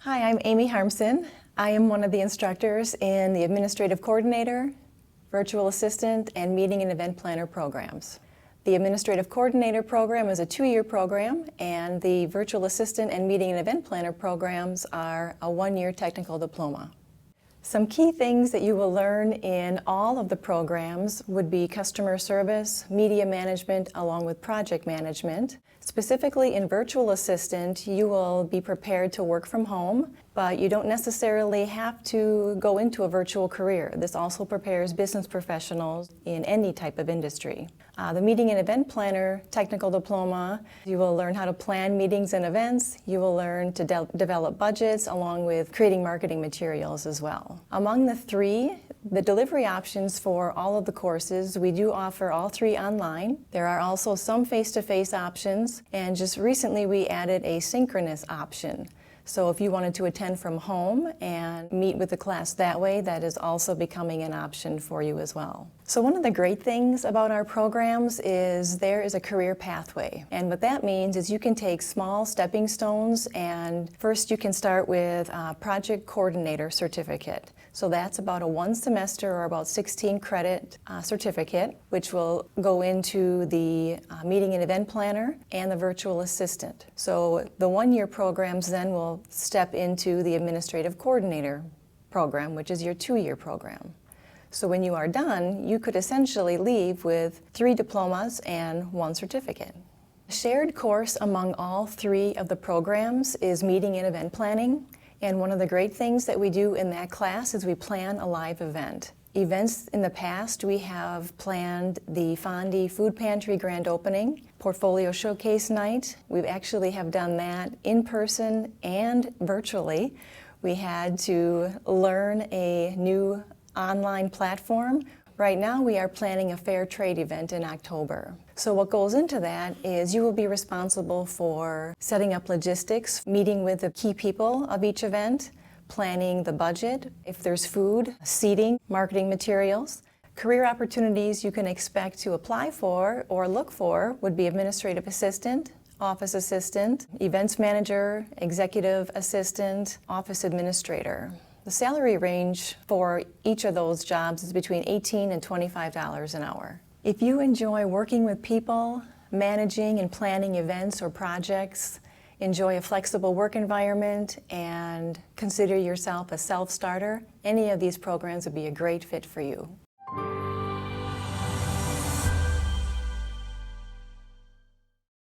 Hi, I'm Amy Harmson. I am one of the instructors in the Administrative Coordinator, Virtual Assistant, and Meeting and Event Planner programs. The Administrative Coordinator program is a 2-year program, and the Virtual Assistant and Meeting and Event Planner programs are a 1-year technical diploma. Some key things that you will learn in all of the programs would be customer service, media management, along with project management. Specifically in Virtual Assistant, you will be prepared to work from home, but you don't necessarily have to go into a virtual career. This also prepares business professionals in any type of industry. The Meeting and Event Planner Technical Diploma, you will learn how to plan meetings and events. You will learn to develop budgets along with creating marketing materials as well. Among the three, the delivery options for all of the courses, we do offer all 3 online. There are also some face-to-face options, and just recently we added a synchronous option. So if you wanted to attend from home and meet with the class that way, that is also becoming an option for you as well. So one of the great things about our programs is there is a career pathway. And what that means is you can take small stepping stones, and first you can start with a project coordinator certificate. So that's about a 1 semester or about 16 credit certificate, which will go into the meeting and event planner and the virtual assistant. So the 1-year programs then will step into the administrative coordinator program, which is your 2-year program. So when you are done, you could essentially leave with 3 diplomas and 1 certificate. A shared course among all 3 of the programs is meeting and event planning. And one of the great things that we do in that class is we plan a live event. Events in the past, we have planned the Fondy Food Pantry grand opening, portfolio showcase night. We actually have done that in person and virtually. We had to learn a new online platform. Right now we are planning a fair trade event in October. So what goes into that is you will be responsible for setting up logistics, meeting with the key people of each event, planning the budget, if there's food, seating, marketing materials. Career opportunities you can expect to apply for or look for would be administrative assistant, office assistant, events manager, executive assistant, office administrator. The salary range for each of those jobs is between $18 and $25 an hour. If you enjoy working with people, managing and planning events or projects, enjoy a flexible work environment, and consider yourself a self-starter, any of these programs would be a great fit for you.